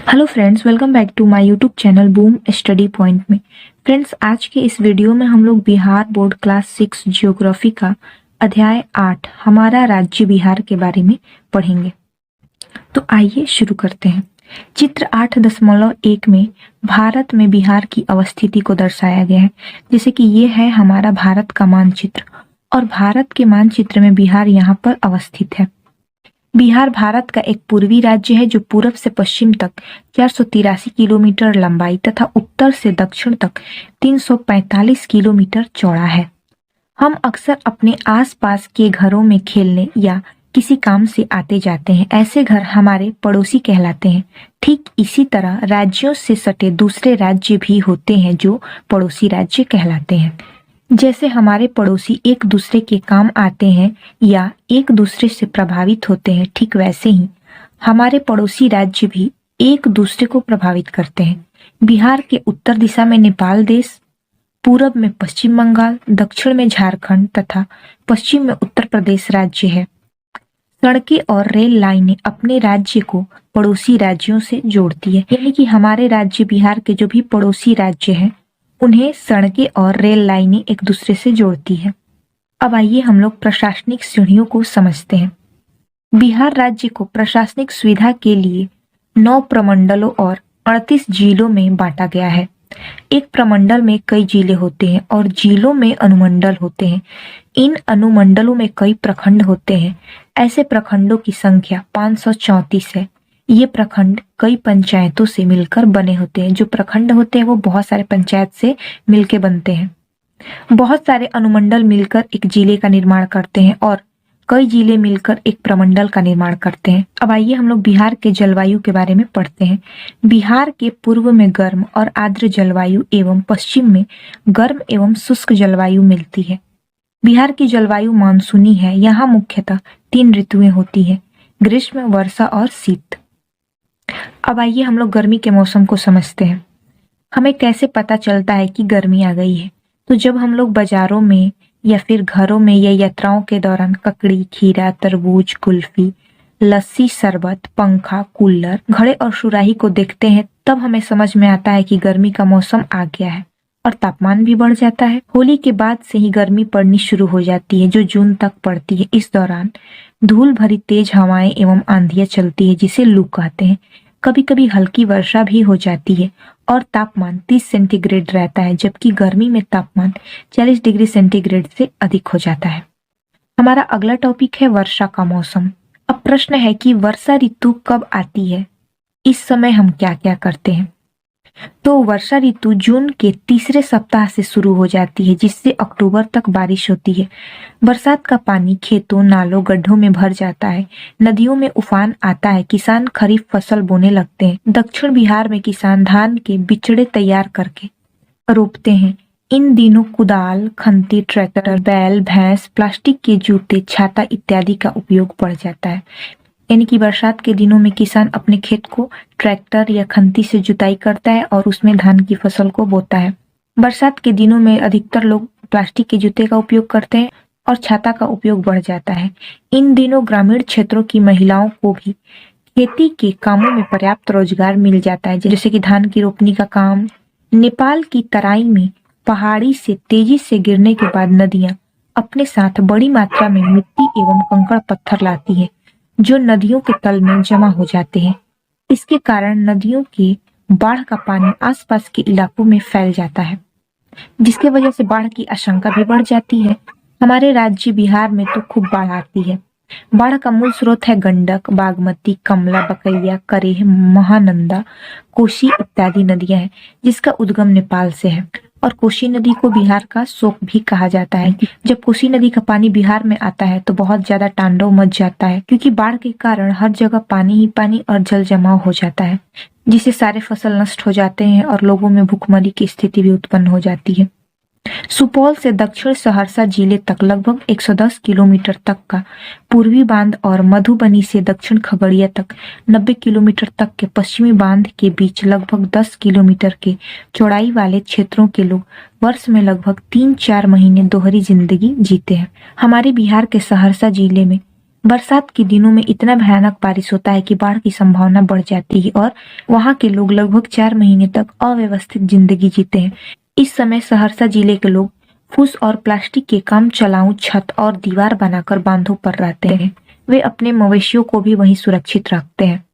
Hello friends, welcome back to my YouTube channel Boom Study Point में। Friends, आज के इस वीडियो में हम लोग बिहार बोर्ड क्लास 6 जियोग्राफी का अध्याय 8 हमारा राज्य बिहार के बारे में पढ़ेंगे। तो आइए शुरू करते हैं। चित्र 8.1 में भारत में बिहार की अवस्थिति को दर्शाया गया है। जैसे कि ये है हमारा भारत का मानचित्र और भारत के मानचित्र में बिहार यहाँ पर अवस्थित है। बिहार भारत का एक पूर्वी राज्य है जो पूरब से पश्चिम तक 483 किलोमीटर लंबाई तथा उत्तर से दक्षिण तक 345 किलोमीटर चौड़ा है। हम अक्सर अपने आसपास के घरों में खेलने या किसी काम से आते जाते हैं। ऐसे घर हमारे पड़ोसी कहलाते हैं। ठीक इसी तरह राज्यों से सटे दूसरे राज्य भी होते हैं जो पड़ोसी राज्य कहलाते हैं। जैसे हमारे पड़ोसी एक दूसरे के काम आते हैं या एक दूसरे से प्रभावित होते हैं, ठीक वैसे ही हमारे पड़ोसी राज्य भी एक दूसरे को प्रभावित करते हैं। बिहार के उत्तर दिशा में नेपाल देश, पूरब में पश्चिम बंगाल, दक्षिण में झारखंड तथा पश्चिम में उत्तर प्रदेश राज्य है। सड़कें और रेल लाइनें अपने राज्य को पड़ोसी राज्यों से जोड़ती है। यानी कि हमारे राज्य बिहार के जो भी पड़ोसी राज्य हैं उन्हें सड़कें और रेल लाइनें एक दूसरे से जोड़ती है। अब आइए हम लोग प्रशासनिक सीढ़ियों को समझते हैं। बिहार राज्य को प्रशासनिक सुविधा के लिए 9 प्रमंडलों और 38 जिलों में बांटा गया है। एक प्रमंडल में कई जिले होते हैं और जिलों में अनुमंडल होते हैं। इन अनुमंडलों में कई प्रखंड होते हैं। ऐसे प्रखंडों की संख्या 534 है। ये प्रखंड कई पंचायतों से मिलकर बने होते हैं। जो प्रखंड होते हैं वो बहुत सारे पंचायत से मिलकर बनते हैं। बहुत सारे अनुमंडल मिलकर एक जिले का निर्माण करते हैं और कई जिले मिलकर एक प्रमंडल का निर्माण करते हैं। अब आइए हम लोग बिहार के जलवायु के बारे में पढ़ते हैं। बिहार के पूर्व में गर्म और आर्द्र जलवायु एवं पश्चिम में गर्म एवं शुष्क जलवायु मिलती है। बिहार की जलवायु मानसूनी है। यहाँ मुख्यतः 3 ऋतुएं होती है, ग्रीष्म, वर्षा और शीत। अब आइए हम लोग गर्मी के मौसम को समझते हैं। हमें कैसे पता चलता है कि गर्मी आ गई है? तो जब हम लोग बाजारों में या फिर घरों में या यात्राओं के दौरान ककड़ी, खीरा, तरबूज, कुल्फी, लस्सी, शरबत, पंखा, कूलर, घड़े और सुराही को देखते हैं, तब हमें समझ में आता है कि गर्मी का मौसम आ गया है और तापमान भी बढ़ जाता है। होली के बाद से ही गर्मी पड़नी शुरू हो जाती है जो जून तक पड़ती है। इस दौरान धूल भरी तेज हवाएं एवं आंधियां चलती है जिसे लू कहते हैं। कभी कभी हल्की वर्षा भी हो जाती है और तापमान 30 सेंटीग्रेड रहता है, जबकि गर्मी में तापमान 40 डिग्री सेंटीग्रेड से अधिक हो जाता है। हमारा अगला टॉपिक है वर्षा का मौसम। अब प्रश्न है कि वर्षा ऋतु कब आती है? इस समय हम क्या क्या करते हैं? तो वर्षा ऋतु जून के तीसरे सप्ताह से शुरू हो जाती है जिससे अक्टूबर तक बारिश होती है। बरसात का पानी खेतों, नालों, गड्ढों में भर जाता है। नदियों में उफान आता है। किसान खरीफ फसल बोने लगते हैं। दक्षिण बिहार में किसान धान के बिचड़े तैयार करके रोपते हैं। इन दिनों कुदाल, खंती, ट्रैक्टर, बैल, भैंस, प्लास्टिक के जूते, छाता इत्यादि का उपयोग बढ़ जाता है। यानी कि बरसात के दिनों में किसान अपने खेत को ट्रैक्टर या खंती से जुताई करता है और उसमें धान की फसल को बोता है। बरसात के दिनों में अधिकतर लोग प्लास्टिक के जूते का उपयोग करते हैं और छाता का उपयोग बढ़ जाता है। इन दिनों ग्रामीण क्षेत्रों की महिलाओं को भी खेती के कामों में पर्याप्त रोजगार मिल जाता है, जैसे कि धान की रोपनी का काम। नेपाल की तराई में पहाड़ी से तेजी से गिरने के बाद नदियां अपने साथ बड़ी मात्रा में मिट्टी एवं कंकड़ पत्थर लाती है जो नदियों के तल में जमा हो जाते हैं। इसके कारण नदियों के बाढ़ का पानी आसपास के इलाकों में फैल जाता है, जिसके वजह से बाढ़ की आशंका भी बढ़ जाती है। हमारे राज्य बिहार में तो खूब बाढ़ आती है। बाढ़ का मूल स्रोत है गंडक, बागमती, कमला, बकैया, करेह, महानंदा, कोसी इत्यादि नदियां हैं जिसका उद्गम नेपाल से है। और कोसी नदी को बिहार का शोक भी कहा जाता है। जब कोसी नदी का पानी बिहार में आता है तो बहुत ज्यादा तांडव मच जाता है, क्योंकि बाढ़ के कारण हर जगह पानी ही पानी और जल जमाव हो जाता है, जिससे सारे फसल नष्ट हो जाते हैं और लोगों में भूखमरी की स्थिति भी उत्पन्न हो जाती है। सुपौल से दक्षिण सहरसा जिले तक लगभग 110 किलोमीटर तक का पूर्वी बांध और मधुबनी से दक्षिण खगड़िया तक 90 किलोमीटर तक के पश्चिमी बांध के बीच लगभग 10 किलोमीटर के चौड़ाई वाले क्षेत्रों के लोग वर्ष में लगभग 3-4 महीने दोहरी जिंदगी जीते हैं। हमारे बिहार के सहरसा जिले में बरसात के दिनों में इतना भयानक बारिश होता है कि बाढ़ की संभावना बढ़ जाती है और वहाँ के लोग लगभग 4 महीने तक अव्यवस्थित जिंदगी जीते हैं। इस समय सहरसा जिले के लोग फूस और प्लास्टिक के काम चलाऊ छत और दीवार बनाकर बांधों पर रहते हैं। वे अपने मवेशियों को भी वहीं सुरक्षित रखते हैं।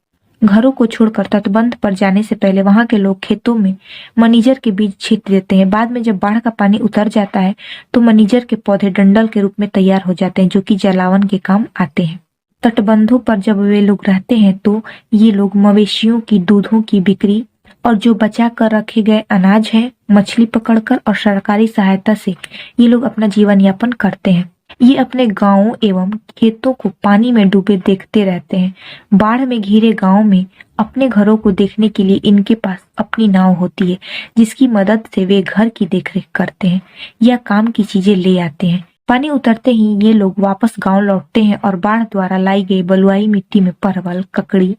घरों को छोड़कर तटबंध पर जाने से पहले वहां के लोग खेतों में मनीजर के बीज छींट देते हैं। बाद में जब बाढ़ का पानी उतर जाता है तो मनीजर के पौधे डंडल के रूप में तैयार हो जाते हैं, जो कि जलावन के काम आते हैं। तटबंधों पर जब वे लोग रहते हैं तो ये लोग मवेशियों की दूधों की बिक्री और जो बचा कर रखे गए अनाज है, मछली पकड़कर और सरकारी सहायता से ये लोग अपना जीवन यापन करते हैं। ये अपने गांवों एवं खेतों को पानी में डूबे देखते रहते हैं। बाढ़ में घिरे गांव में अपने घरों को देखने के लिए इनके पास अपनी नाव होती है, जिसकी मदद से वे घर की देखरेख करते हैं या काम की चीजें ले आते हैं। पानी उतरते ही ये लोग वापस गांव लौटते हैं और बाढ़ द्वारा लाई गई बलुआई मिट्टी में परवल, ककड़ी,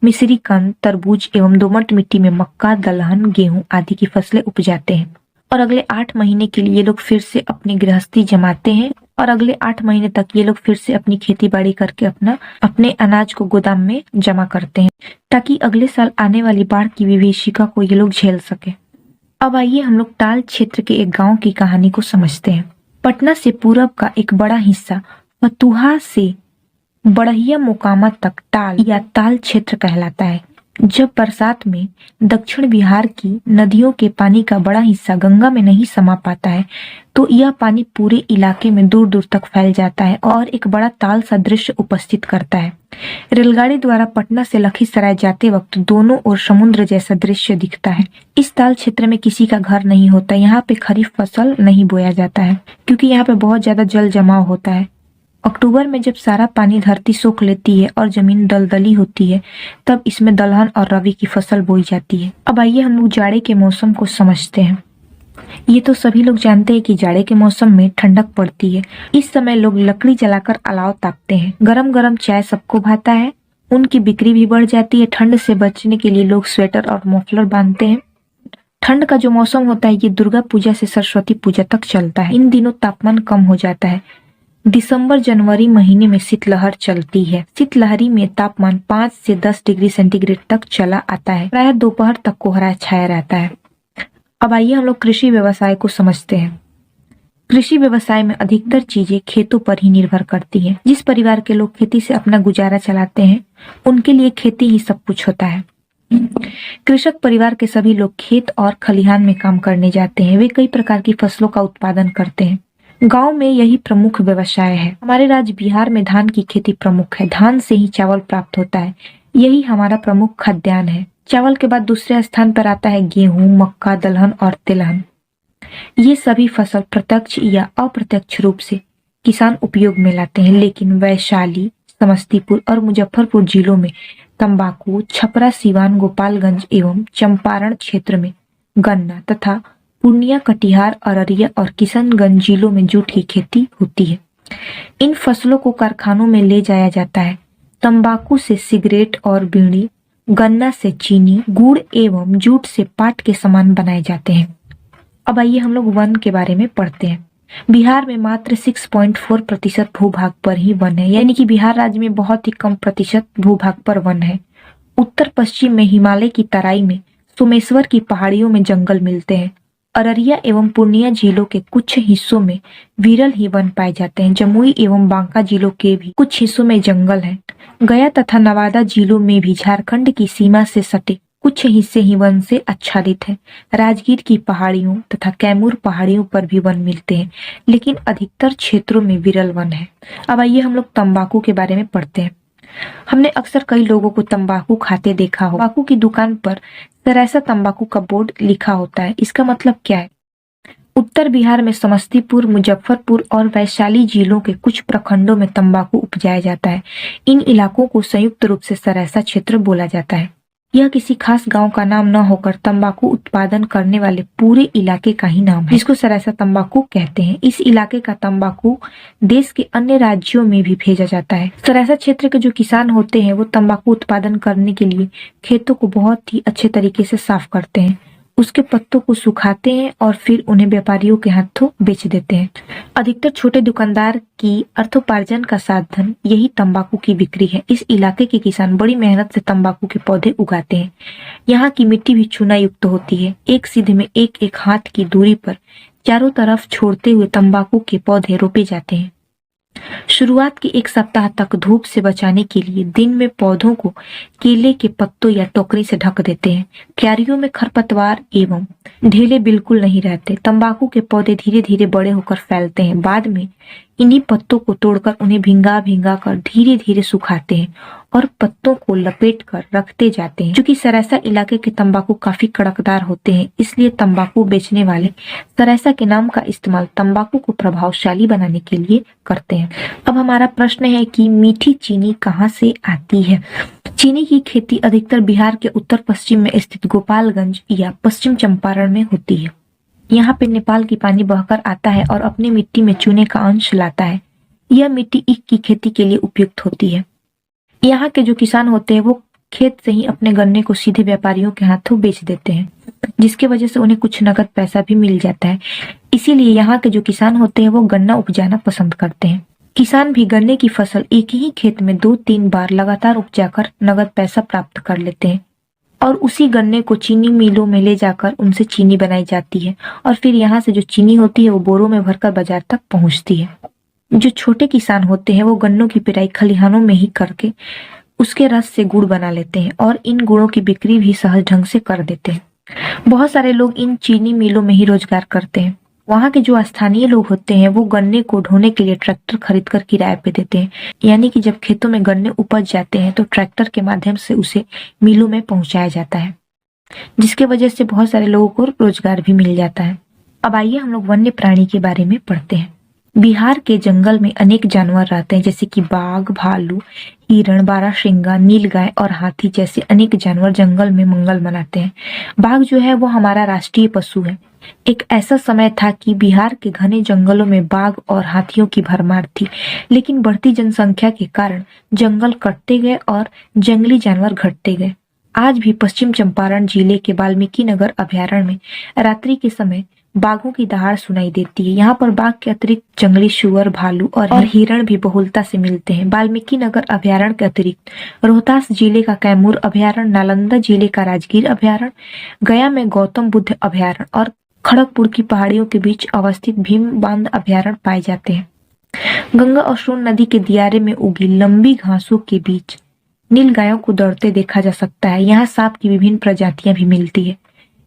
मिश्री कंद, तरबूज एवं दोमट मिट्टी में मक्का, दलहन, गेहूं आदि की फसलें उपजाते हैं और अगले 8 महीने के लिए ये लोग फिर से अपनी गृहस्थी जमाते हैं और अगले 8 महीने तक ये लोग फिर से अपनी खेती बाड़ी करके अपने अनाज को गोदाम में जमा करते हैं, ताकि अगले साल आने वाली बाढ़ की विभीषिका को ये लोग झेल सके। अब आइए हम लोग ताल क्षेत्र के एक गांव की कहानी को समझते हैं। पटना से पूरब का एक बड़ा हिस्सा फतुहा से बड़हिया मोकामा तक टाल या ताल क्षेत्र कहलाता है। जब बरसात में दक्षिण बिहार की नदियों के पानी का बड़ा हिस्सा गंगा में नहीं समा पाता है तो यह पानी पूरे इलाके में दूर दूर तक फैल जाता है और एक बड़ा ताल सा दृश्य उपस्थित करता है। रेलगाड़ी द्वारा पटना से लखीसराय जाते वक्त दोनों ओर समुद्र जैसा दृश्य दिखता है। इस ताल क्षेत्र में किसी का घर नहीं होता। यहाँ पे खरीफ फसल नहीं बोया जाता है क्योंकि यहाँ पे बहुत ज्यादा जल जमाव होता है। अक्टूबर में जब सारा पानी धरती सोख लेती है और जमीन दलदली होती है तब इसमें दलहन और रबी की फसल बोई जाती है। अब आइए हम लोग जाड़े के मौसम को समझते हैं। ये तो सभी लोग जानते हैं कि जाड़े के मौसम में ठंडक पड़ती है। इस समय लोग लकड़ी जलाकर अलाव तापते हैं। गरम गरम चाय सबको भाता है। उनकी बिक्री भी बढ़ जाती है। ठंड से बचने के लिए लोग स्वेटर और मफलर बांधते हैं। ठंड का जो मौसम होता है ये दुर्गा पूजा से सरस्वती पूजा तक चलता है। इन दिनों तापमान कम हो जाता है। दिसंबर जनवरी महीने में शीतलहर चलती है। शीतलहरी में तापमान 5 से 10 डिग्री सेंटीग्रेड तक चला आता है। प्रायः दोपहर तक कोहरा छाया रहता है। अब आइए हम लोग कृषि व्यवसाय को समझते हैं। कृषि व्यवसाय में अधिकतर चीजें खेतों पर ही निर्भर करती हैं। जिस परिवार के लोग खेती से अपना गुजारा चलाते हैं उनके लिए खेती ही सब कुछ होता है। कृषक परिवार के सभी लोग खेत और खलिहान में काम करने जाते हैं। वे कई प्रकार की फसलों का उत्पादन करते हैं। गांव में यही प्रमुख व्यवसाय है। हमारे राज्य बिहार में धान की खेती प्रमुख है। धान से ही चावल प्राप्त होता है। यही हमारा प्रमुख खाद्यान्न है। चावल के बाद दूसरे स्थान पर आता है गेहूं, मक्का, दलहन और तिलहन। ये सभी फसल प्रत्यक्ष या अप्रत्यक्ष रूप से किसान उपयोग में लाते हैं, लेकिन वैशाली, समस्तीपुर और मुजफ्फरपुर जिलों में तंबाकू, छपरा, सीवान, गोपालगंज एवं चंपारण क्षेत्र में गन्ना तथा पूर्णिया, कटिहार, अररिया और किशनगंज जिलों में जूट की खेती होती है। इन फसलों को कारखानों में ले जाया जाता है। तंबाकू से सिगरेट और बीड़ी, गन्ना से चीनी, गुड़ एवं जूट से पाट के सामान बनाए जाते हैं। अब आइए हम लोग वन के बारे में पढ़ते हैं। बिहार में मात्र 6.4% भूभाग पर ही वन है, यानी कि बिहार राज्य में बहुत ही कम प्रतिशत भूभाग पर वन है। उत्तर पश्चिम में हिमालय की तराई में सोमेश्वर की पहाड़ियों में जंगल मिलते हैं। अररिया एवं पूर्णिया जिलों के कुछ हिस्सों में विरल ही वन पाए जाते हैं। जमुई एवं बांका जिलों के भी कुछ हिस्सों में जंगल है। गया तथा नवादा जिलों में भी झारखंड की सीमा से सटे कुछ हिस्से ही वन से आच्छादित हैं। राजगीर की पहाड़ियों तथा कैमूर पहाड़ियों पर भी वन मिलते हैं, लेकिन अधिकतर क्षेत्रों में विरल वन है। अब आइए हम लोग तंबाकू के बारे में पढ़ते हैं। हमने अक्सर कई लोगों को तंबाकू खाते देखा हो। तंबाकू की दुकान पर सरायसा तंबाकू का बोर्ड लिखा होता है। इसका मतलब क्या है? उत्तर बिहार में समस्तीपुर, मुजफ्फरपुर और वैशाली जिलों के कुछ प्रखंडों में तंबाकू उपजाया जाता है। इन इलाकों को संयुक्त रूप से सरायसा क्षेत्र बोला जाता है। यह किसी खास गांव का नाम न होकर तंबाकू उत्पादन करने वाले पूरे इलाके का ही नाम है, जिसको सरायसा तंबाकू कहते हैं। इस इलाके का तंबाकू देश के अन्य राज्यों में भी भेजा जाता है। सरायसा क्षेत्र के जो किसान होते हैं वो तंबाकू उत्पादन करने के लिए खेतों को बहुत ही अच्छे तरीके से साफ करते हैं। उसके पत्तों को सुखाते हैं और फिर उन्हें व्यापारियों के हाथों बेच देते हैं। अधिकतर छोटे दुकानदार की अर्थोपार्जन का साधन यही तंबाकू की बिक्री है। इस इलाके के किसान बड़ी मेहनत से तंबाकू के पौधे उगाते हैं। यहाँ की मिट्टी भी चूना युक्त होती है। एक सीधे में एक एक हाथ की दूरी पर चारों तरफ छोड़ते हुए तंबाकू के पौधे रोपे जाते हैं। शुरुआत के एक सप्ताह तक धूप से बचाने के लिए दिन में पौधों को केले के पत्तों या टोकरी से ढक देते हैं। क्यारियों में खरपतवार एवं ढेले बिल्कुल नहीं रहते। तंबाकू के पौधे धीरे धीरे बड़े होकर फैलते हैं। बाद में इन्हीं पत्तों को तोड़कर उन्हें भिंगा भिंगा कर धीरे धीरे सुखाते हैं और पत्तों को लपेट कर रखते जाते हैं। चूंकि सरायसा इलाके के तंबाकू काफी कड़कदार होते हैं, इसलिए तंबाकू बेचने वाले सरायसा के नाम का इस्तेमाल तंबाकू को प्रभावशाली बनाने के लिए करते हैं। अब हमारा प्रश्न है कि मीठी चीनी कहाँ से आती है। चीनी की खेती अधिकतर बिहार के उत्तर पश्चिम में स्थित गोपालगंज या पश्चिम चंपारण में होती है। यहाँ पे नेपाल की पानी बहकर आता है और अपनी मिट्टी में चूने का अंश लाता है। यह मिट्टी ईख की खेती के लिए उपयुक्त होती है। यहाँ के जो किसान होते हैं वो खेत से ही अपने गन्ने को सीधे व्यापारियों के हाथों बेच देते हैं, जिसकी वजह से उन्हें कुछ नकद पैसा भी मिल जाता है। इसीलिए यहाँ के जो किसान होते हैं वो गन्ना उपजाना पसंद करते हैं। किसान भी गन्ने की फसल एक ही खेत में 2-3 बार लगातार उपजाकर नगद पैसा प्राप्त कर लेते हैं और उसी गन्ने को चीनी मिलों में ले जाकर उनसे चीनी बनाई जाती है और फिर यहाँ से जो चीनी होती है वो बोरों में भरकर बाजार तक पहुंचती है। जो छोटे किसान होते हैं वो गन्नों की पिराई खलिहानों में ही करके उसके रस से गुड़ बना लेते हैं और इन गुड़ों की बिक्री भी सहज ढंग से कर देते हैं। बहुत सारे लोग इन चीनी मिलों में ही रोजगार करते हैं। वहाँ के जो स्थानीय लोग होते हैं वो गन्ने को ढोने के लिए ट्रैक्टर खरीदकर किराए पे देते हैं। यानी कि जब खेतों में गन्ने उपज जाते हैं तो ट्रैक्टर के माध्यम से उसे मिलों में पहुंचाया जाता है, जिसके वजह से बहुत सारे लोगों को रोजगार भी मिल जाता है। अब आइए हम लोग वन्य प्राणी के बारे में पढ़ते हैं। बिहार के जंगल में अनेक जानवर रहते हैं, जैसे कि बाघ, भालू, हिरण, बारहसिंगा, नीलगाय और हाथी जैसे अनेक जानवर जंगल में मंगल मनाते हैं। बाघ जो है वो हमारा राष्ट्रीय पशु है। एक ऐसा समय था कि बिहार के घने जंगलों में बाघ और हाथियों की भरमार थी, लेकिन बढ़ती जनसंख्या के कारण जंगल कटते गए और जंगली जानवर घटते गए। आज भी पश्चिम चंपारण जिले के वाल्मीकि नगर अभयारण्य में रात्रि के समय बाघों की दहाड़ सुनाई देती है। यहाँ पर बाघ के अतिरिक्त जंगली सुअर, भालू और हिरण भी बहुलता से मिलते हैं। वाल्मीकि नगर अभयारण्य के अतिरिक्त रोहतास जिले का कैमूर अभयारण्य, नालंदा जिले का राजगीर अभयारण्य, गया में गौतम बुद्ध अभयारण्य और खड़गपुर की पहाड़ियों के बीच अवस्थित भीम बांध अभयारण्य पाए जाते हैं। गंगा और सोन नदी के दियारे में उगी लंबी घासों के बीच नीलगायों को दौड़ते देखा जा सकता है। यहाँ सांप की विभिन्न प्रजातियां भी मिलती है।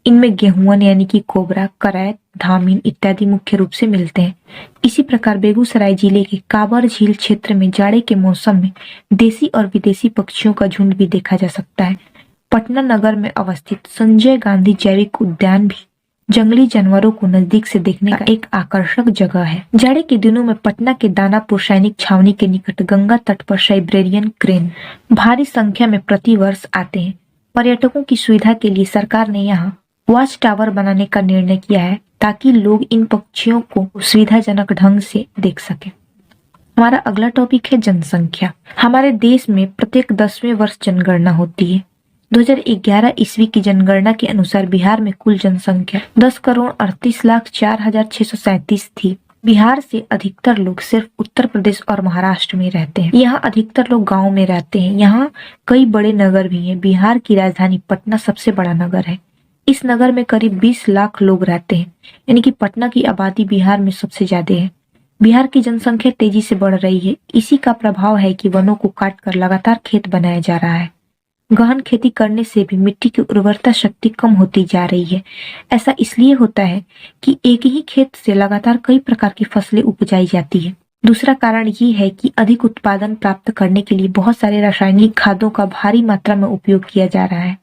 इनमें गेहुअन यानी कि कोबरा, करैत, धामिन इत्यादि मुख्य रूप से मिलते हैं। इसी प्रकार बेगूसराय जिले के काबर झील क्षेत्र में जाड़े के मौसम में देसी और विदेशी पक्षियों का झुंड भी देखा जा सकता है। पटना नगर में अवस्थित संजय गांधी जैविक उद्यान भी जंगली जानवरों को नजदीक से देखने का एक आकर्षक जगह है। जाड़े के दिनों में पटना के दानापुर सैनिक छावनी के निकट गंगा तट पर साइबेरियन क्रेन भारी संख्या में प्रति वर्ष आते हैं। पर्यटकों की सुविधा के लिए सरकार ने यहाँ वॉच टावर बनाने का निर्णय किया है ताकि लोग इन पक्षियों को सुविधाजनक ढंग से देख सके। हमारा अगला टॉपिक है जनसंख्या। हमारे देश में प्रत्येक 10वें वर्ष जनगणना होती है। 2011 ईस्वी की जनगणना के अनुसार बिहार में कुल जनसंख्या 10,38,04,637 थी। बिहार से अधिकतर लोग सिर्फ उत्तर प्रदेश और महाराष्ट्र में रहते हैं। यहाँ अधिकतर लोग गांव में रहते हैं। यहाँ कई बड़े नगर भी हैं। बिहार की राजधानी पटना सबसे बड़ा नगर है। इस नगर में करीब 20 लाख लोग रहते हैं, यानी कि पटना की आबादी बिहार में सबसे ज्यादा है। बिहार की जनसंख्या तेजी से बढ़ रही है। इसी का प्रभाव है कि वनों को काटकर लगातार खेत बनाया जा रहा है। गहन खेती करने से भी मिट्टी की उर्वरता शक्ति कम होती जा रही है। ऐसा इसलिए होता है कि एक ही खेत से लगातार कई प्रकार की फसलें उपजाई जाती है। दूसरा कारण ये है कि अधिक उत्पादन प्राप्त करने के लिए बहुत सारे रासायनिक खादों का भारी मात्रा में उपयोग किया जा रहा है।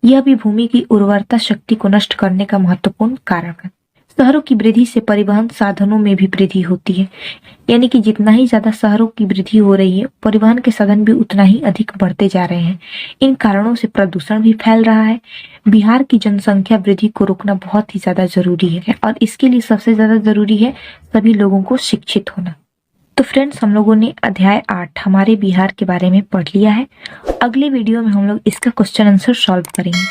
यह भी भूमि की उर्वरता शक्ति को नष्ट करने का महत्वपूर्ण कारण है। शहरों की वृद्धि से परिवहन साधनों में भी वृद्धि होती है, यानी कि जितना ही ज्यादा शहरों की वृद्धि हो रही है, परिवहन के साधन भी उतना ही अधिक बढ़ते जा रहे हैं। इन कारणों से प्रदूषण भी फैल रहा है। बिहार की जनसंख्या वृद्धि को रोकना बहुत ही ज्यादा जरूरी है और इसके लिए सबसे ज्यादा जरूरी है सभी लोगों को शिक्षित होना। तो फ्रेंड्स, हम लोगों ने अध्याय 8 हमारे बिहार के बारे में पढ़ लिया है। अगले वीडियो में हम लोग इसका क्वेश्चन आंसर सॉल्व करेंगे।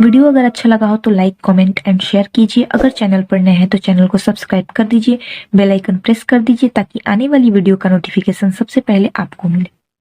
वीडियो अगर अच्छा लगा हो तो लाइक, कमेंट एंड शेयर कीजिए। अगर चैनल पर नए हैं तो चैनल को सब्सक्राइब कर दीजिए, बेल आइकन प्रेस कर दीजिए ताकि आने वाली वीडियो का नोटिफिकेशन सबसे पहले आपको मिले।